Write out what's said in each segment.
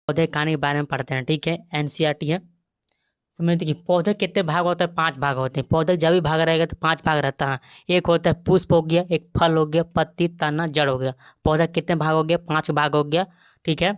पौधे कहानी के बारे में पढ़ते हैं, ठीक है। एनसीईआरटी है। समझ देखिए, पौधे कितने भाग होते हैं? 5 भाग होते हैं। पौधे जब भी भाग रहेगा तो 5 भाग रहता है। एक होता है पुष्प हो गया, एक फल हो गया, पत्ती, तना, जड़ हो गया। पौधा कितने भाग हो गया? 5 भाग हो गया, ठीक है।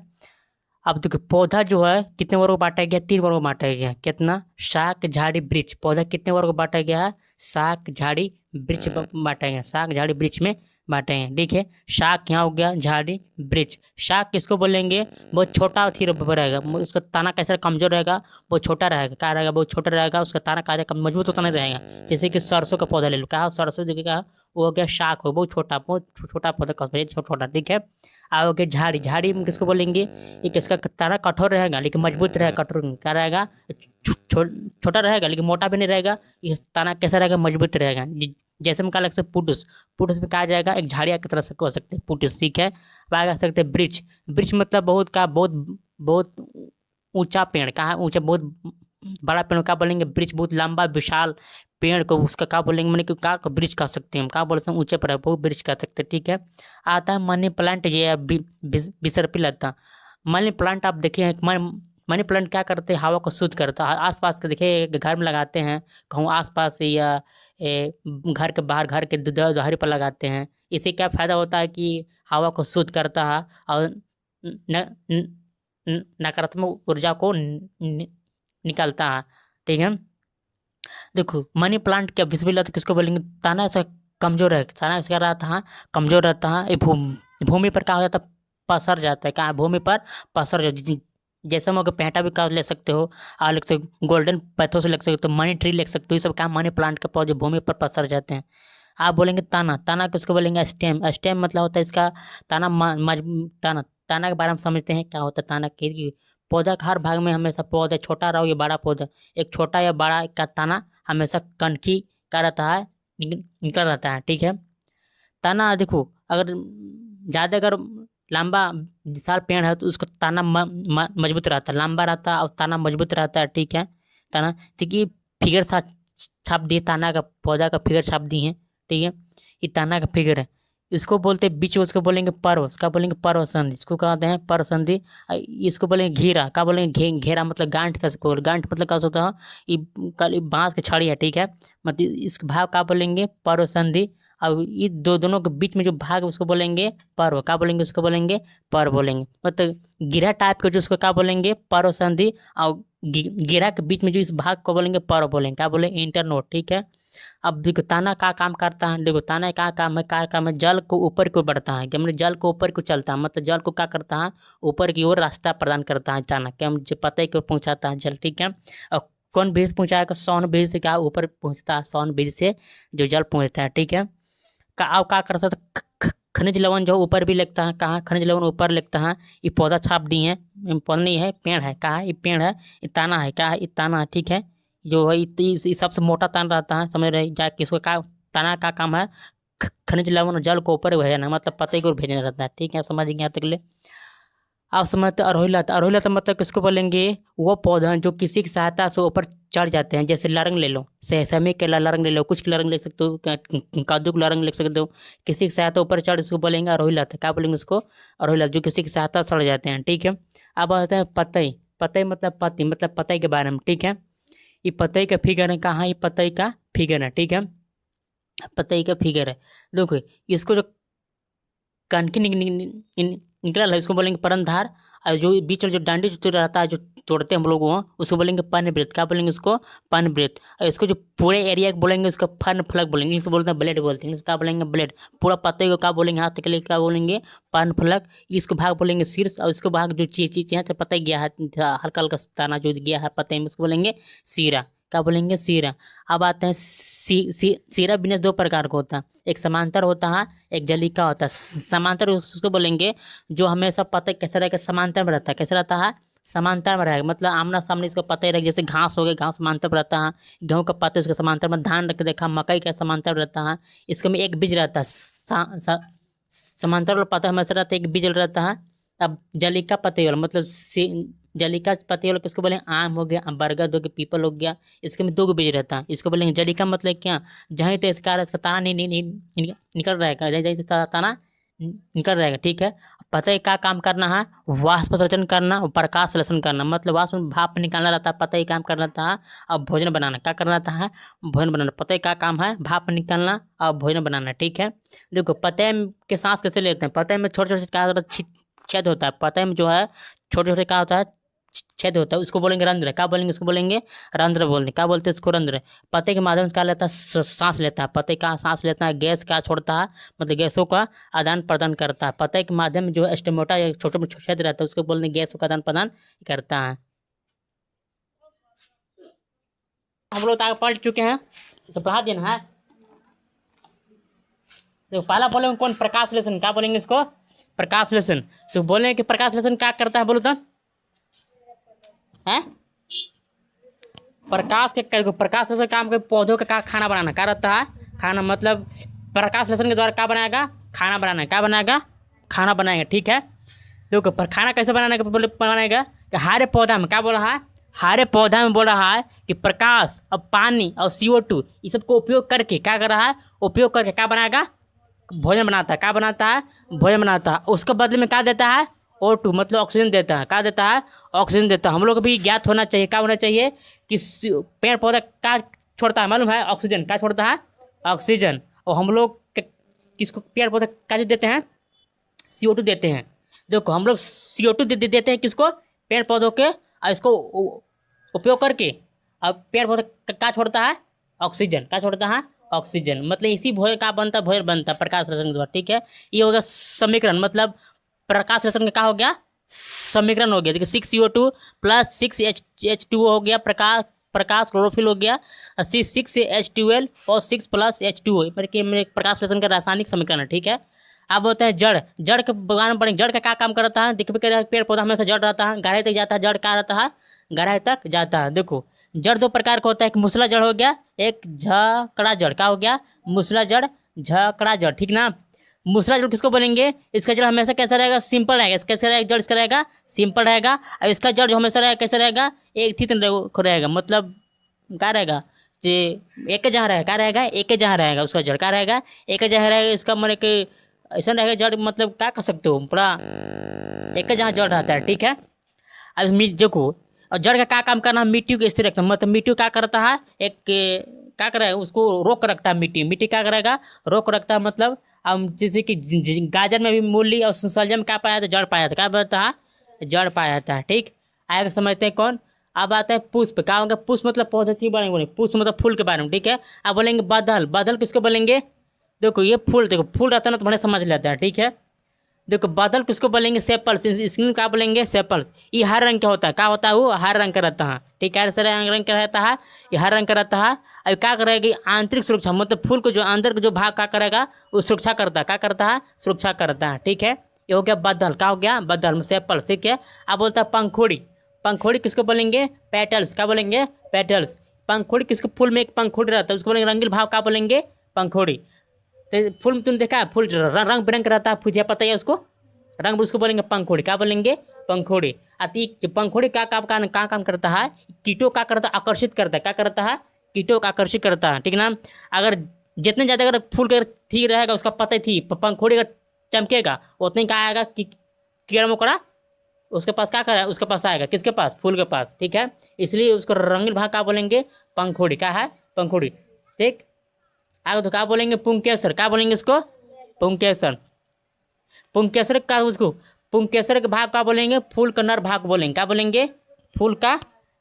अब देखिए, पौधा जो है कितने वर्ग में बांटा गया? 3 वर्ग में बांटा गया। कितना? शाक, झाड़ी, वृक्ष। पौधा कितने वर्ग में बांटा गया है? शाक, झाड़ी, वृक्ष बांटा गया। शाक, झाड़ी, वृक्ष में बांटे हैं। देखिए, शाक यहाँ हो गया, झाड़ी, वृक्ष। शाक किसको बोलेंगे? बहुत छोटा थी रहेगा, उसका तना कैसा कमजोर रहेगा? बहुत छोटा रहेगा। क्या रहेगा? बहुत छोटा रहेगा। उसका तना कार्य कम मजबूत होता नहीं रहेगा। जैसे कि सरसों का पौधा ले लो, कहा सरसों देखिएगा, वो हो गया शाक, हो बहुत छोटा, बहुत छोटा पौधा, छोटा छोटा, ठीक है। हो गया झाड़ी। झाड़ी में किसको बोलेंगे? एक इसका तना कठोर रहेगा लेकिन मजबूत रहेगा। कठोर क्या रहेगा? छोटा रहेगा लेकिन मोटा भी नहीं रहेगा। ये तना कैसा रहेगा? मजबूत रहेगा। जैसे हम कहा लग सकते पुटुस। पुटुस में कहा जाएगा एक झाड़िया की तरह से कह सकते हैं पुटुस, ठीक है। अब आगे सकते हैं वृक्ष। वृक्ष मतलब बहुत बहुत ऊंचा पेड़। कहाँ ऊंचा? बहुत बड़ा पेड़ क्या बोलेंगे? वृक्ष। बहुत लंबा विशाल पेड़ को उसका क्या बोलेंगे? मैंने कि क्या वृक्ष कह सकते हैं हम? क्या बोल सकते हैं? ऊंचे पर है बहुत वृक्ष कह सकते हैं, ठीक है। आता है मनी प्लांट, ये बिसरपी लता। मनी प्लांट आप देखिए, मनी प्लांट क्या करते हैं? हवा को शुद्ध करता है। आसपास के देखिए घर में लगाते हैं, कहूँ आसपास या घर के बाहर, घर के द्वार पर लगाते हैं। इससे क्या फ़ायदा होता है कि हवा को शुद्ध करता है और न, न, नकारात्मक ऊर्जा को निकालता है, ठीक है। देखो, मनी प्लांट क्या विजिबल तो किसको बोलेंगे? तना ऐसा कमजोर है। तना इसका रहता है कमजोर रहता है। ये भूमि पर क्या हो जाता है? पसर जाता है। कहाँ? भूमि पर पसर जाता है। जैसे हम अगर पेंटा भी का ले सकते हो, और लिख सकते गोल्डन पैथो से लिख सकते हो, मनी ट्री लिख सकते हो। ये सब काम मनी प्लांट के पौधे भूमि पर पसर जाते हैं। आप बोलेंगे तना। तना किसको बोलेंगे? स्टेम। स्टेम मतलब होता है इसका तना तना। तना के बारे में समझते हैं क्या होता है तना की। पौधा का हर भाग में हमेशा पौधा छोटा रहो या बड़ा पौधा, एक छोटा या बड़ा का तना हमेशा कनकी का रहता है, निकल रहता है, ठीक है। तना देखो, अगर ज़्यादा अगर लंबा विशाल पेड़ है तो उसका तना मजबूत रहता है, लंबा रहता है और तना मजबूत रहता है, ठीक है। तना देखिए, फिगर सा छाप दिए, तना का पौधा का फिगर छाप दी है, ठीक है। ये तना का फिगर है। इसको बोलते हैं बीच, उसको बोलेंगे पर्व। इसका बोलेंगे पर्व संधि। इसको कहते हैं पर्व संधि। इसको बोलेंगे घेरा। क्या बोलेंगे? घेरा मतलब गांठ का सकते हो। गांठ मतलब क्या होता है? ये कल बांस की छड़ी है, ठीक है। मतलब इस भाग क्या बोलेंगे? पर्व संधि। अब ये दोनों के बीच में जो भाग है उसको बोलेंगे पर्व। क्या बोलेंगे? उसको बोलेंगे पर्व बोलेंगे। मतलब गिरा टाइप के जो उसको क्या बोलेंगे? पर्व संधि। और गिरा के बीच में जो इस भाग को बोलेंगे पर्व बोलेंगे। क्या बोलेंगे? इंटरनोड, ठीक है। अब देखो ताना का काम करता है। देखो ताना का काम है, क्या काम है? जल को ऊपर की ओर बढ़ता है, कि मतलब जल को ऊपर को चलता है, मतलब जल को क्या करता है? ऊपर की ओर रास्ता प्रदान करता है। अचानक क्या जो पते को पहुंचाता है जल, ठीक है। और कौन बीज पहुंचाएगा? सौन बीज से क्या ऊपर पहुंचता है? सौन बीज से जो जल पहुंचता है, ठीक है। का अब क्या करता है? खनिज लवण जो ऊपर भी लगता है। कहाँ? खनिज लवण ऊपर लगता है। ये पौधा छाप दिए हैं, पौधा नहीं है, पेड़ है। कहाँ? ये पेड़ है, ये ताना है। क्या है? ये ताना है, ठीक है। जो है ये सबसे मोटा ताना रहता है, समझ रहे जा किसको? का ताना का काम है खनिज लवण और जल को ऊपर भेजना, मतलब पते को भेजना रहता है, ठीक है। समझ गए यहाँ तक ले? आप समझते अरोहिलत। अरोहिलत मतलब किसको बोलेंगे? वो पौधा जो किसी की सहायता से ऊपर चढ़ जाते हैं। जैसे लरंग ले लो, सहसमी के लरंग ले लो, कुछ के लरंग ले सकते हो, कद्दू के लरंग ले सकते हो। किसी की सहायता ऊपर चढ़, इसको बोलेंगे अरोहिलत। क्या बोलेंगे उसको? अरोहिलत, जो किसी की सहायता चढ़ जाते हैं, ठीक है। अब आता है पतई। पतई मतलब पत्ती, मतलब पतई के बारे में, ठीक है। ये पतई का फिगर है। कहाँ? ये पतई का फिगर है, ठीक है। पतई का फिगर है। देखो, इसको जो कनकी निकला है इसको बोलेंगे परनधार। और जो बीच में जो डांडी जो रहता है, जो तोड़ते हैं हम लोग, वो उसको बोलेंगे पनवृत्त। क्या बोलेंगे उसको? पनवृत्त। और इसको जो पूरे एरिया को बोलेंगे उसको फन फलक बोलेंगे। इसको बोलते हैं ब्लेड बोलते हैं। क्या बोलेंगे? ब्लेड। पूरा पत्ते को क्या बोलेंगे? हाथ के लिए क्या बोलेंगे? पन फलक। इसको भाग बोलेंगे शीर्ष। और इसको भाग जो चीज यहाँ से पता गया है, हल्का हल्का ताना जो गया है पत्ते में, उसको बोलेंगे सीरा। क्या बोलेंगे? सीरा। अब आते हैं सीरा बिजनेस 2 प्रकार का होता है। एक समांतर होता है, एक जलीका होता है। समांतर उसको बोलेंगे जो हमेशा पता कैसे रहेगा? समांतर में रहता है। कैसे रहता है? समांतर में रहेगा, मतलब आमना सामने इसको पता ही रहेगा। जैसे घास हो गया, घास समांतर में रहता है। गेहूं का पत्ता इसका समांतर में। धान रख के देखा, मकई का समांतर में रहता है। इसके में एक बीज रहता है। समांतर वाला पत्ता हमेशा रहता है, एक बीज रहता है। अब जलीका पत्ते वाला मतलब जलीका पत्ते वाला किसको बोलेंगे? आम हो गया, बरगद हो गया, पीपल हो गया। इसके में 2 बीज रहता है। इसको बोलेंगे जलीका। मतलब क्या? जहीं तो इसका ताना नहीं निकल रहेगा, जहीं ताना निकल रहेगा, ठीक है। पता है क्या काम करना है, वाष्प संचरण करना और प्रकाश संश्लेषण करना, मतलब वाष्प में भाप निकालना रहता है, पता ही काम करना था। अब भोजन बनाना क्या करना था है, भोजन बनाना, पता है क्या काम है, भाप निकालना और भोजन बनाना। ठीक है, देखो पता के सांस कैसे लेते हैं, पता में छोटे छोटे क्या होता है, छेद होता है, पता में जो है छोटे छोटे क्या होता है, छेद होता है, उसको बोलेंगे रंध्र। क्या बोलेंगे उसको, बोलेंगे रंध्र बोलते, क्या बोलते हैं उसको, रंध्र। पते के माध्यम से क्या लेता है, सांस लेता है, पते का सांस लेता है, गैस क्या छोड़ता है, मतलब गैसों का आदान प्रदान करता है। पते के माध्यम में जो स्टोमेटा या छोटे छोटे छेद रहता है उसको बोलते हैं गैसों का आदान प्रदान करता है। हम लोग आगे पढ़ चुके हैं, इसे पढ़ा देना है। तो पहला बोलेंगे कौन, प्रकाश संश्लेषण। क्या बोलेंगे इसको, प्रकाश संश्लेषण। तो बोलेंगे कि प्रकाश संश्लेषण क्या करता है, बोलो तो है। प्रकाश के प्रकाश संश्लेषण काम के पौधों का खाना बनाना क्या रहता है, खाना, मतलब प्रकाश संश्लेषण के द्वारा क्या बनाएगा, खाना बनाना, क्या बनाएगा, खाना बनाएगा। ठीक है, देखो पर खाना कैसे बनाने का बोले, बनाएगा कि हरे पौधा में क्या बोल रहा है, हरे पौधा में बोल रहा है कि प्रकाश और पानी और CO2 ये सब को उपयोग करके क्या कर रहा है, उपयोग करके क्या बनाएगा, भोजन बनाता है। क्या बनाता है, भोजन बनाता है। उसके बदले में क्या देता है, O2, मतलब ऑक्सीजन देता है। क्या देता है, ऑक्सीजन देता है। हम लोग को भी ज्ञात होना चाहिए, क्या होना चाहिए कि पेड़ पौधा क्या छोड़ता है, मालूम है, ऑक्सीजन। क्या छोड़ता है, ऑक्सीजन। और हम लोग किसको पेड़ पौधा क्या देते हैं, CO2 देते हैं। देखो हम लोग CO2 देते हैं किसको, पेड़ पौधों के, और इसको उपयोग करके अब पेड़ पौधा क्या छोड़ता है, ऑक्सीजन। क्या छोड़ता है, ऑक्सीजन। मतलब इसी भोजन का बनता, भोजन बनता प्रकाश संश्लेषण के द्वारा। ठीक है, ये हो गया समीकरण, मतलब प्रकाश संश्लेषण का क्या हो गया, समीकरण हो गया। देखिए 6CO2 प्लस 6H2O हो गया, प्रकाश क्लोरोफिल हो गया, 6H12 और 6 प्लस H2O, मेरे प्रकाश संश्लेषण का रासायनिक समीकरण है। ठीक है, अब होता है जड़। जड़ के बगान में पढ़ेंगे, जड़ का क्या काम करता है, देखिए पेड़ पौधा हमेशा जड़ रहता है, गहराई तक जाता है, जड़ क्या रहता है, गहराई तक जाता है। देखो जड़ दो प्रकार का होता है, एक मूसला जड़ हो गया, एक झकड़ा जड़। क्या हो गया, मूसला जड़, झकड़ा जड़। ठीक ना, मूसला जड़ किसको बोलेंगे, इसका जड़ हमेशा कैसा रहेगा, सिंपल रहेगा। इसका कैसा रहेगा, जड़ इसका रहेगा सिंपल रहेगा। और इसका जड़ जो हमेशा रहेगा कैसा रहेगा, एक थी रहेगा, मतलब क्या रहेगा, जे एक जहाँ रहेगा, क्या रहेगा, एक जहाँ रहेगा, उसका जड़ क्या रहेगा, एक जहाँ रहेगा। इसका मतलब कि ऐसा रहेगा जड़, मतलब क्या कर सकते हो, पूरा एक जहाँ जड़ रहता है। ठीक है, अब देखो, और जड़ का क्या काम करना, मिट्टी को स्थिर रखता है, मतलब मिट्टी क्या करता है, एक क्या करेगा, उसको रोक रखता है। मिट्टी क्या करेगा, रोक रखता है। मतलब अब जैसे कि गाजर में भी मूली और शलजम में क्या पाया जाता है, जड़ पाया जाता है। क्या बोलता है, जड़ पाया जाता है। ठीक, आगे समझते हैं कौन। अब आता है पुष्प। क्या होगा, पुष्प मतलब पौधे के बारे में बोलेंगे, पुष्प मतलब फूल के बारे में। ठीक है, अब बोलेंगे बादल। बादल किसको बोलेंगे, देखो ये फूल, देखो फूल रहता है ना तो बड़े समझ लेते हैं। ठीक है, देखो बादल किसको बोलेंगे, सेपल्स। इसको क्या बोलेंगे, सेपल्स। ये हर रंग का होता है, क्या होता है, वो हर रंग का रहता है। ठीक है, हर रंग का रहता है, ये हर रंग का रहता है। अब क्या करेगा, आंतरिक सुरक्षा, मतलब फूल को जो अंदर का जो भाग क्या करेगा, वो सुरक्षा करता है। क्या करता है, सुरक्षा करता है। ठीक है, ये हो गया बादल। क्या हो गया, बादल, सेपल्स। ठीक है, अब बोलता है पंखुड़ी। पंखुड़ी किसको बोलेंगे, पेटल्स। क्या बोलेंगे, पेटल्स। पंखुड़ी किसको, फूल में एक पंखुड़ी रहता है, उसको बोलेंगे रंगीन भाव। क्या बोलेंगे, पंखुड़ी। तो फूल में तुमने देखा है, फूल रंग बिरंग रहता है, फुजिया पता है उसको, रंग, उसको बोलेंगे पंखुड़ी। क्या बोलेंगे, पंखुड़ी। अति पंखुड़ी क्या काम करता है, कीटों का करता है, आकर्षित करता है। क्या करता है, कीटों को आकर्षित करता है। ठीक ना, अगर जितने ज़्यादा अगर फूल का ठीक रहेगा, उसका पता थी पंखुड़ी अगर चमकेगा, उतने क्या आएगा कि कीड़ा मकोड़ा उसके पास क्या करेगा, उसके पास आएगा, किसके पास, फूल के पास। ठीक है, इसलिए उसको रंगीन भाग क्या बोलेंगे, पंखुड़ी। क्या है, पंखुड़ी। ठीक, आगे तो क्या बोलेंगे, पुंकेसर। क्या बोलेंगे इसको, पुंकेसर। पुंकेसर का उसको, पुंकेसर के भाग का बोलेंगे, फूल का नर भाग बोलेंगे। क्या बोलेंगे, फूल का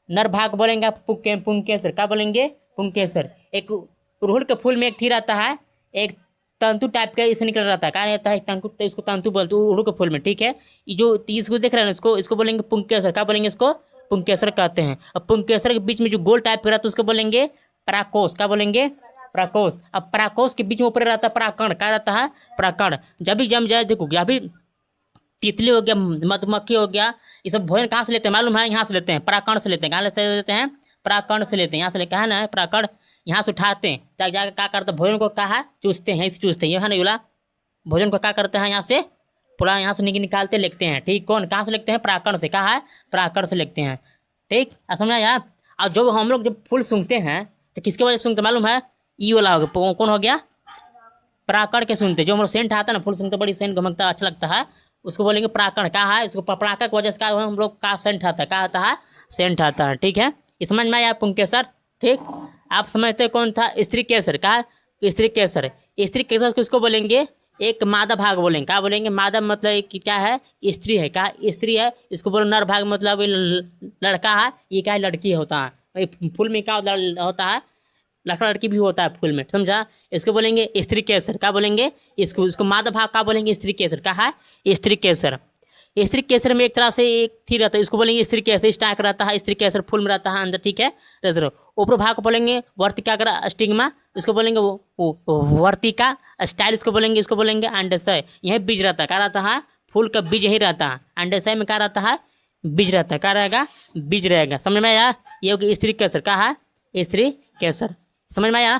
नर भाग बोलेंगे आप, पुंकेसर। क्या बोलेंगे, पुंकेसर। एक अड़हुल के फूल में एक थी रहता है, एक तंतु टाइप का इसे निकल रहता है। क्या रहता है, तंतु, इसको तंतु बोलते हैं अड़हुल के फूल में। ठीक है, ये जो इसको देख रहे हैं इसको बोलेंगे पुंकेसर। क्या बोलेंगे इसको, पुंकेसर कहते हैं। और पुंकेसर के बीच में जो गोल टाइप का रहता है उसको बोलेंगे पराकोष। क्या बोलेंगे, पराकोष। अब पराकोष के बीच में ऊपर रहता है पराकण। क्या रहता है, पराकण। जब भी जम जाए, देखो अभी तितली हो गया, मधुमक्खी हो गया, ये सब भोजन कहाँ से लेते हैं मालूम है, यहाँ से लेते हैं, पराकण से लेते हैं। कहाँ से लेते हैं, पराकण से लेते हैं। यहाँ से लेकर है ना, पराकण यहाँ से उठाते हैं, तब जाकर क्या करते हैं, भोजन को कहा चूसते हैं, इसे चूसते हैं, ये है ना युला, भोजन को क्या करते हैं, यहाँ से पूरा यहाँ से निकालते लिखते हैं। ठीक, कौन कहाँ से लिखते हैं, पराकण से। कहा है, पराकण से लिखते हैं। ठीक, समझा यार। और जब हम लोग जब फूल सूंघते हैं तो किसके वजह से सूंघते मालूम है, ई वाला हो गया, कौन हो गया, पराकण के सुनते। जो हम लोग सेंट आता है ना, फूल सूंघते बड़ी सेंट गमकता अच्छा लगता है, उसको बोलेंगे प्राकरण। कहा है उसको प्राकरण की वजह से क्या हम लोग का सेंट आता है, क्या आता है, सेंट आता है। ठीक है, इस समझ में आया पुंकेसर। ठीक, आप समझते कौन था, स्त्री केसर। कहा स्त्री केसर, स्त्री केसर किसको बोलेंगे, एक मादा भाग बोलेंगे। क्या बोलेंगे, मादा मतलब कि क्या है, स्त्री है। क्या स्त्री है, इसको बोलो नर भाग मतलब लड़का है, ये क्या है, लड़की होता है। फूल में क्या होता है, लड़का लड़की भी होता है फूल में, समझा। इसको बोलेंगे स्त्री केसर। क्या बोलेंगे, इसको मादा भाग का बोलेंगे स्त्री केसर। क्या है, स्त्री केसर। स्त्री केसर में एक तरह से एक थी रहता है, इसको बोलेंगे स्त्री केसर, स्टाक रहता है, स्त्री केसर फूल में रहता है अंदर। ठीक है, ऊपर भाग को बोलेंगे वर्तिका का स्टिग्मा, इसको बोलेंगे वो वर्तिका स्टाइल, इसको बोलेंगे, इसको बोलेंगे अंडाशय। यह बीज रहता है, क्या रहता है, फूल का बीज यही रहता है। अंडाशय में क्या रहता है, बीज रहता है। क्या रहेगा, बीज रहेगा। समझ में आया, ये होगी स्त्री केसर। क्या है, स्त्री केसर। समझ में आया।